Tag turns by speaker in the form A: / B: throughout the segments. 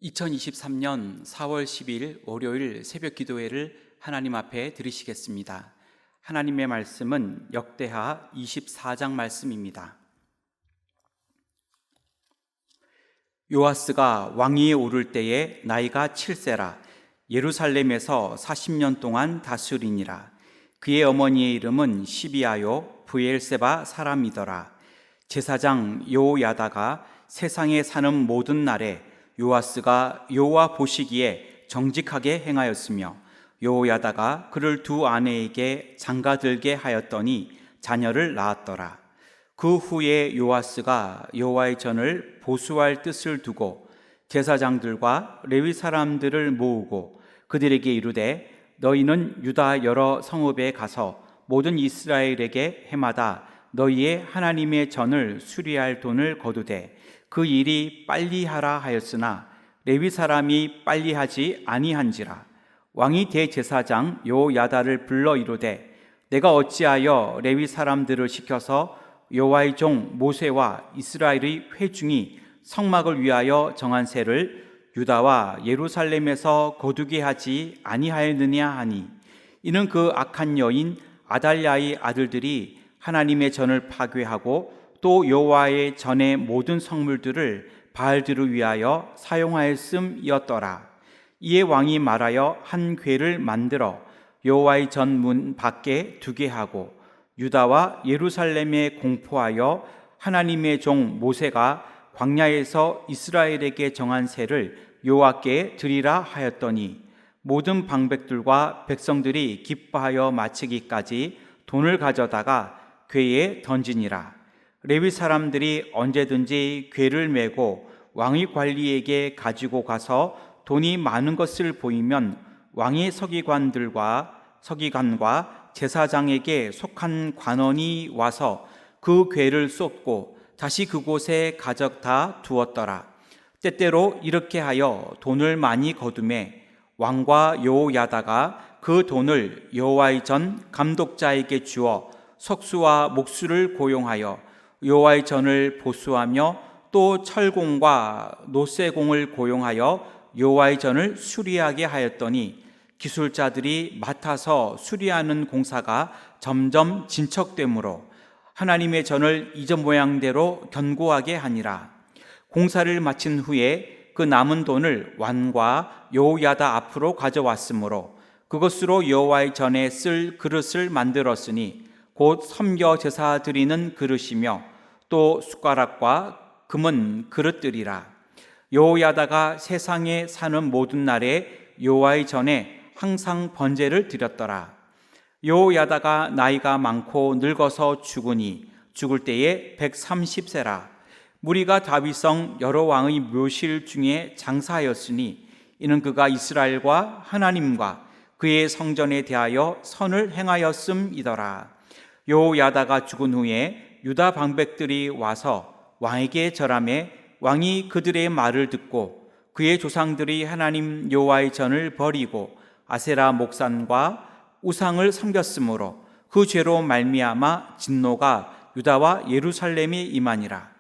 A: 2023년 4월 10일 월요일 새벽 기도회를 하나님 앞에 드리시겠습니다. 하나님의 말씀은 역대하 24장 말씀입니다. 요아스가 왕위에 오를 때에 나이가 7세라 예루살렘에서 40년 동안 다스리니라. 그의 어머니의 이름은 시비아요 브엘세바 사람이더라. 제사장 요야다가 세상에 사는 모든 날에 요아스가 여호와 보시기에 정직하게 행하였으며 요야다가 그를 두 아내에게 장가들게 하였더니 자녀를 낳았더라. 그 후에 요아스가 여호와의 전을 보수할 뜻을 두고 제사장들과 레위 사람들을 모으고 그들에게 이르되 너희는 유다 여러 성읍에 가서 모든 이스라엘에게 해마다 너희의 하나님의 전을 수리할 돈을 거두되 그 일이 빨리 하라 하였으나 레위 사람이 빨리 하지 아니한지라. 왕이 대제사장 요야다를 불러 이르되 내가 어찌하여 레위 사람들을 시켜서 여호와의 종 모세와 이스라엘의 회중이 성막을 위하여 정한 세를 유다와 예루살렘에서 거두게 하지 아니하였느냐 하니, 이는 그 악한 여인 아달랴의 아들들이 하나님의 전을 파괴하고 또 여호와의 전의 모든 성물들을 바알들을 위하여 사용하였음이었더라. 이에 왕이 말하여 한 궤를 만들어 여호와의 전 문 밖에 두게 하고 유다와 예루살렘에 공포하여 하나님의 종 모세가 광야에서 이스라엘에게 정한 세를 여호와께 드리라 하였더니 모든 방백들과 백성들이 기뻐하여 마치기까지 돈을 가져다가 궤에 던지니라. 레위 사람들이 언제든지 궤를 메고 왕의 관리에게 가지고 가서 돈이 많은 것을 보이면 왕의 서기관과 제사장에게 속한 관원이 와서 그 궤를 쏟고 다시 그곳에 가져다 두었더라. 때때로 이렇게 하여 돈을 많이 거두매 왕과 여호야다가 그 돈을 여호와의 전 감독자에게 주어 석수와 목수를 고용하여 여호와의 전을 보수하며 또 철공과 노쇠공을 고용하여 여호와의 전을 수리하게 하였더니 기술자들이 맡아서 수리하는 공사가 점점 진척되므로 하나님의 전을 이전 모양대로 견고하게 하니라. 공사를 마친 후에 그 남은 돈을 왕과 여호야다 앞으로 가져왔으므로 그것으로 여호와의 전에 쓸 그릇을 만들었으니 곧 섬겨 제사 드리는 그릇이며 또 숟가락과 금은 그릇들이라. 여호야다가 세상에 사는 모든 날에 여호와의 전에 항상 번제를 드렸더라. 여호야다가 나이가 많고 늙어서 죽으니 죽을 때에 130세라. 무리가 다윗성 여러 왕의 묘실 중에 장사하였으니 이는 그가 이스라엘과 하나님과 그의 성전에 대하여 선을 행하였음이더라. 여호야다가 죽은 후에 유다 방백들이 와서 왕에게 절하매 왕이 그들의 말을 듣고 그의 조상들이 하나님 여호와의 전을 버리고 아세라 목산과 우상을 섬겼으므로 그 죄로 말미암아 진노가 유다와 예루살렘에 임하니라.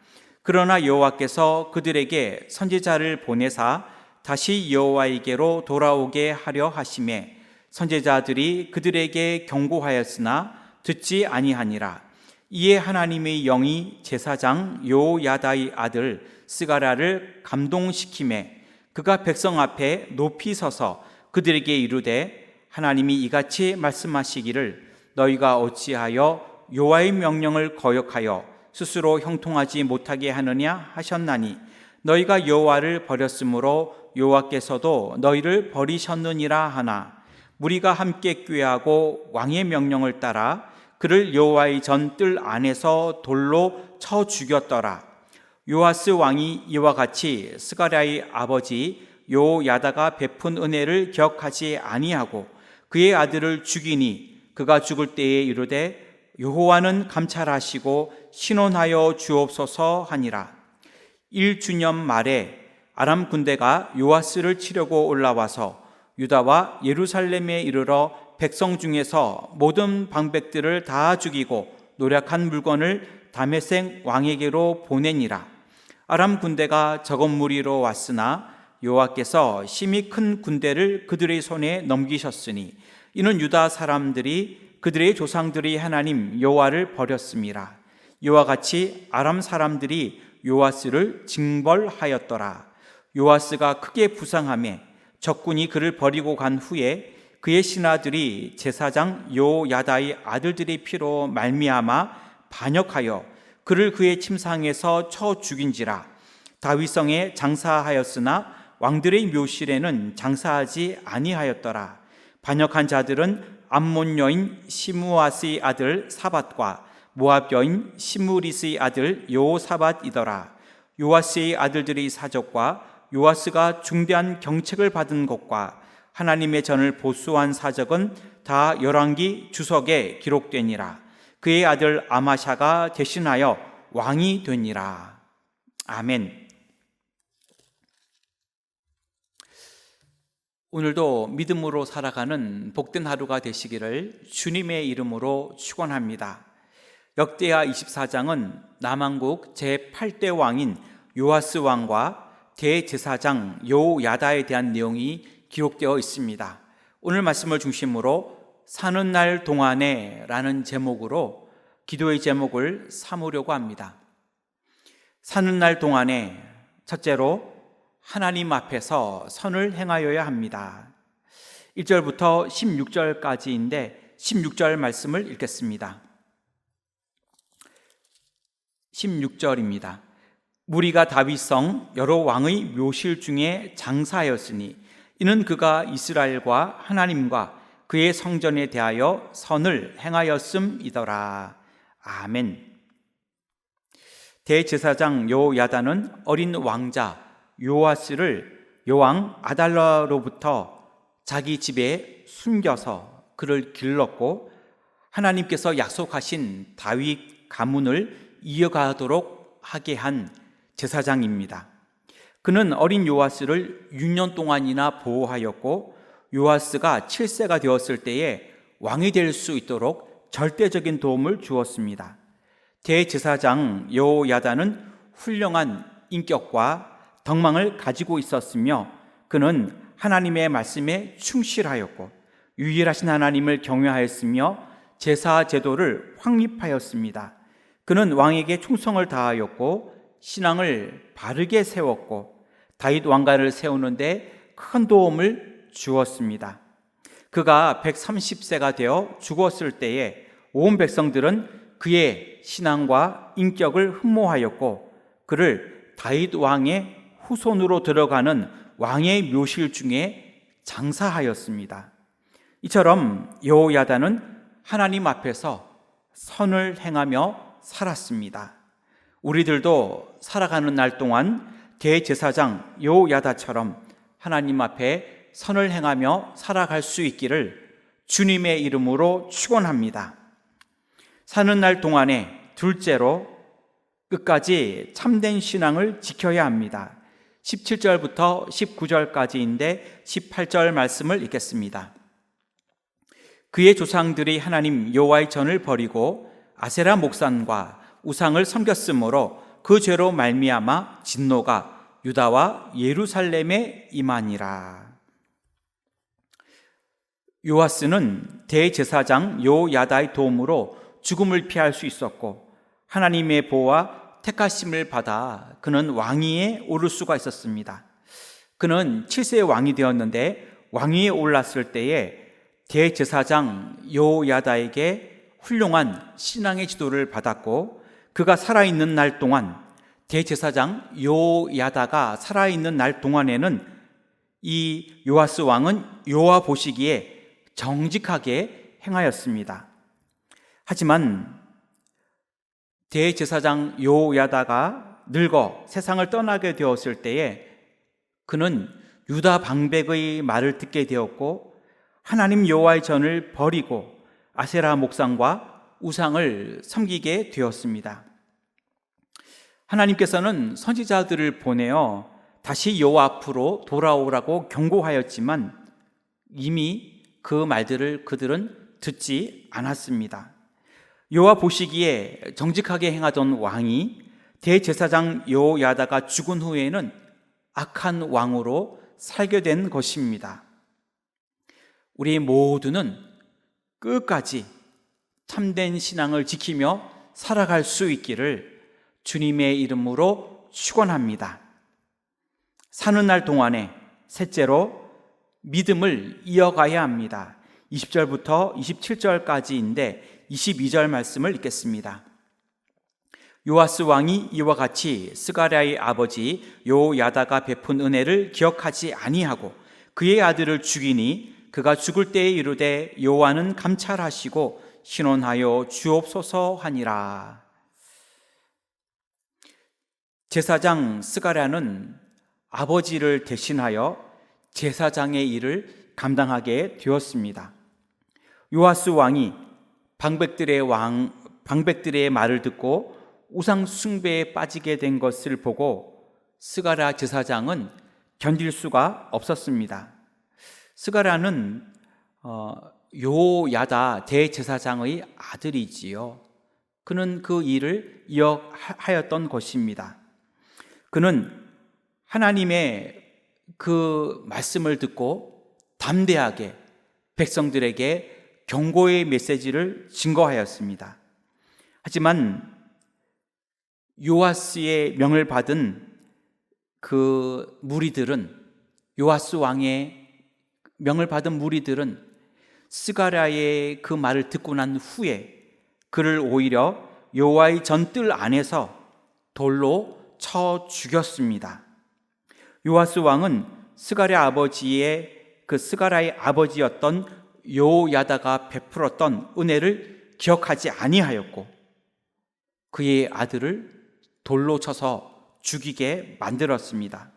A: 그러나 여호와께서 그들에게 선지자를 보내사 다시 여호와에게로 돌아오게 하려 하심에 선지자들이 그들에게 경고하였으나 듣지 아니하니라. 이에 하나님의 영이 제사장 요야다의 아들 스가랴를 감동시키매 그가 백성 앞에 높이 서서 그들에게 이르되 하나님이 이같이 말씀하시기를 너희가 어찌하여 여호와의 명령을 거역하여 스스로 형통하지 못하게 하느냐 하셨나니 너희가 여호와를 버렸으므로 여호와께서도 너희를 버리셨느니라 하나 무리가 함께 꾀하고 왕의 명령을 따라 그를 여호와의 전 뜰 안에서 돌로 쳐 죽였더라. 요아스 왕이 이와 같이 스가랴의 아버지 요야다가 베푼 은혜를 기억하지 아니하고 그의 아들을 죽이니 그가 죽을 때에 이르되 여호와는 감찰하시고 신원하여 주옵소서 하니라. 1주년 말에 아람 군대가 요아스를 치려고 올라와서 유다와 예루살렘에 이르러 백성 중에서 모든 방백들을 다 죽이고 노략한 물건을 다메섹 왕에게로 보내니라. 아람 군대가 적은 무리로 왔으나 여호와께서 심히 큰 군대를 그들의 손에 넘기셨으니 이는 유다 사람들이 그들의 조상들이 하나님 여호와를 버렸음이라. 이와 같이 아람 사람들이 요아스를 징벌하였더라. 요아스가 크게 부상하며 적군이 그를 버리고 간 후에 그의 신하들이 제사장 요야다의 아들들의 피로 말미암아 반역하여 그를 그의 침상에서 쳐 죽인지라. 다윗성에 장사하였으나 왕들의 묘실에는 장사하지 아니하였더라. 반역한 자들은 암몬 여인 시므아스의 아들 사밧과 모압 여인 시므리스의 아들 요사밧이더라. 요아스의 아들들의 사적과 요아스가 중대한 경책을 받은 것과 하나님의 전을 보수한 사적은 다 열왕기 주석에 기록되니라. 그의 아들 아마샤가 대신하여 왕이 되니라. 아멘. 오늘도 믿음으로 살아가는 복된 하루가 되시기를 주님의 이름으로 축원합니다. 역대하 24장은 남왕국 제8대 왕인 요아스 왕과 대제사장 요야다에 대한 내용이 기록되어 있습니다. 오늘 말씀을 중심으로 사는 날 동안에 라는 제목으로 기도의 제목을 삼으려고 합니다. 사는 날 동안에 첫째로 하나님 앞에서 선을 행하여야 합니다. 1절부터 16절까지인데 16절 말씀을 읽겠습니다. 16절입니다. 무리가 다윗성 여러 왕의 묘실 중에 장사하였으니 이는 그가 이스라엘과 하나님과 그의 성전에 대하여 선을 행하였음이더라. 아멘. 대제사장 요야다는 어린 왕자 요아스를 여왕 아달랴로부터 자기 집에 숨겨서 그를 길렀고 하나님께서 약속하신 다윗 가문을 이어가도록 하게 한 제사장입니다. 그는 어린 요아스를 6년 동안이나 보호하였고 요아스가 7세가 되었을 때에 왕이 될 수 있도록 절대적인 도움을 주었습니다. 대제사장 요야다는 훌륭한 인격과 덕망을 가지고 있었으며 그는 하나님의 말씀에 충실하였고 유일하신 하나님을 경외하였으며 제사 제도를 확립하였습니다. 그는 왕에게 충성을 다하였고 신앙을 바르게 세웠고 다윗 왕가를 세우는데 큰 도움을 주었습니다. 그가 130세가 되어 죽었을 때에 온 백성들은 그의 신앙과 인격을 흠모하였고 그를 다윗 왕의 후손으로 들어가는 왕의 묘실 중에 장사하였습니다. 이처럼 여호야다는 하나님 앞에서 선을 행하며 살았습니다. 우리들도 살아가는 날 동안 대제사장 여호야다처럼 하나님 앞에 선을 행하며 살아갈 수 있기를 주님의 이름으로 축원합니다. 사는 날 동안에 둘째로 끝까지 참된 신앙을 지켜야 합니다. 17절부터 19절까지인데 18절 말씀을 읽겠습니다. 그의 조상들이 하나님 여호와의 전을 버리고 아세라 목산과 우상을 섬겼으므로 그 죄로 말미암아 진노가 유다와 예루살렘에 임하니라. 요아스는 대제사장 요야다의 도움으로 죽음을 피할 수 있었고 하나님의 보호와 택하심을 받아 그는 왕위에 오를 수가 있었습니다. 그는 7세의 왕이 되었는데 왕위에 올랐을 때에 대제사장 요야다에게 훌륭한 신앙의 지도를 받았고 그가 살아있는 날 동안 대제사장 요야다가 살아있는 날 동안에는 이 요아스 왕은 여호와 보시기에 정직하게 행하였습니다. 하지만 대제사장 요야다가 늙어 세상을 떠나게 되었을 때에 그는 유다 방백의 말을 듣게 되었고 하나님 여호와의 전을 버리고 아세라 목상과 우상을 섬기게 되었습니다. 하나님께서는 선지자들을 보내어 다시 여호와 앞으로 돌아오라고 경고하였지만 이미 그 말들을 그들은 듣지 않았습니다. 여호와 보시기에 정직하게 행하던 왕이 대제사장 요야다가 죽은 후에는 악한 왕으로 살게 된 것입니다. 우리 모두는 끝까지 참된 신앙을 지키며 살아갈 수 있기를 주님의 이름으로 축원합니다. 사는 날 동안에 셋째로 믿음을 이어가야 합니다. 20절부터 27절까지인데 22절 말씀을 읽겠습니다. 요아스 왕이 이와 같이 스가랴의 아버지 요야다가 베푼 은혜를 기억하지 아니하고 그의 아들을 죽이니 그가 죽을 때에 이르되 여호와는 감찰하시고 신원하여 주옵소서 하니라. 제사장 스가랴는 아버지를 대신하여 제사장의 일을 감당하게 되었습니다. 요아스 왕이 방백들의 말을 듣고 우상 숭배에 빠지게 된 것을 보고 스가랴 제사장은 견딜 수가 없었습니다. 스가랴는 요야다 대제사장의 아들이지요. 그는 그 일을 이어하였던 것입니다. 그는 하나님의 그 말씀을 듣고 담대하게 백성들에게 경고의 메시지를 증거하였습니다. 하지만 요아스의 명을 받은 그 무리들은, 요아스 왕의 명을 받은 무리들은 스가랴의 그 말을 듣고 난 후에 그를 오히려 여호와의 전뜰 안에서 돌로 쳐 죽였습니다. 요아스 왕은 스가랴의 아버지였던 요야다가 베풀었던 은혜를 기억하지 아니하였고 그의 아들을 돌로 쳐서 죽이게 만들었습니다.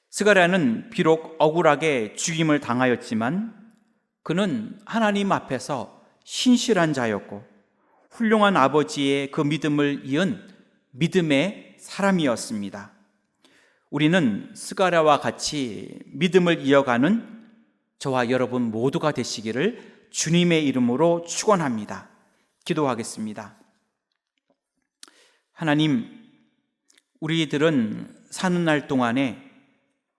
A: 스가랴는 비록 억울하게 죽임을 당하였지만 그는 하나님 앞에서 신실한 자였고 훌륭한 아버지의 그 믿음을 이은 믿음의 사람이었습니다. 우리는 스가랴와 같이 믿음을 이어가는 저와 여러분 모두가 되시기를 주님의 이름으로 축원합니다. 기도하겠습니다. 하나님, 우리들은 사는 날 동안에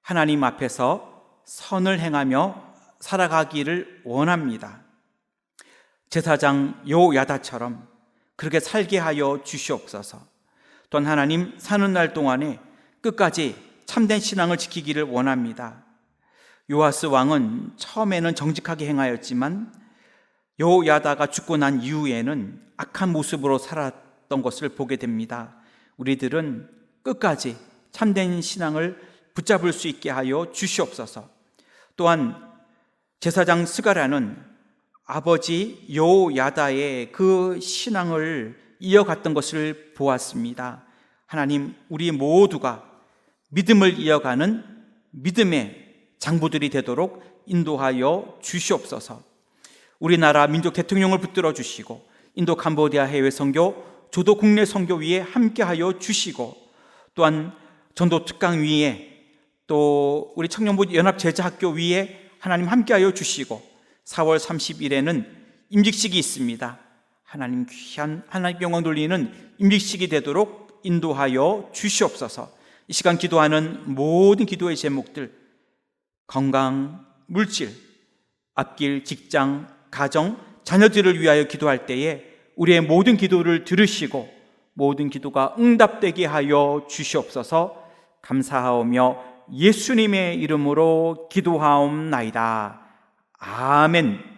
A: 하나님 앞에서 선을 행하며 살아가기를 원합니다. 제사장 요야다처럼 그렇게 살게 하여 주시옵소서. 또한 하나님, 사는 날 동안에 끝까지 참된 신앙을 지키기를 원합니다. 요아스 왕은 처음에는 정직하게 행하였지만 요야다가 죽고 난 이후에는 악한 모습으로 살았던 것을 보게 됩니다. 우리들은 끝까지 참된 신앙을 붙잡을 수 있게 하여 주시옵소서. 또한 제사장 스가랴는 아버지 요야다의 그 신앙을 이어갔던 것을 보았습니다. 하나님, 우리 모두가 믿음을 이어가는 믿음의 장부들이 되도록 인도하여 주시옵소서. 우리나라 민족 대통령을 붙들어 주시고 인도 캄보디아 해외 선교, 조도 국내 선교 위에 함께하여 주시고 또한 전도 특강 위에 또 우리 청년부 연합제자학교 위에 하나님 함께하여 주시고 4월 30일에는 임직식이 있습니다. 하나님 귀한 하나님 영광 돌리는 임직식이 되도록 인도하여 주시옵소서. 이 시간 기도하는 모든 기도의 제목들, 건강, 물질, 앞길, 직장, 가정, 자녀들을 위하여 기도할 때에 우리의 모든 기도를 들으시고 모든 기도가 응답되게 하여 주시옵소서. 감사하오며 예수님의 이름으로 기도하옵나이다. 아멘.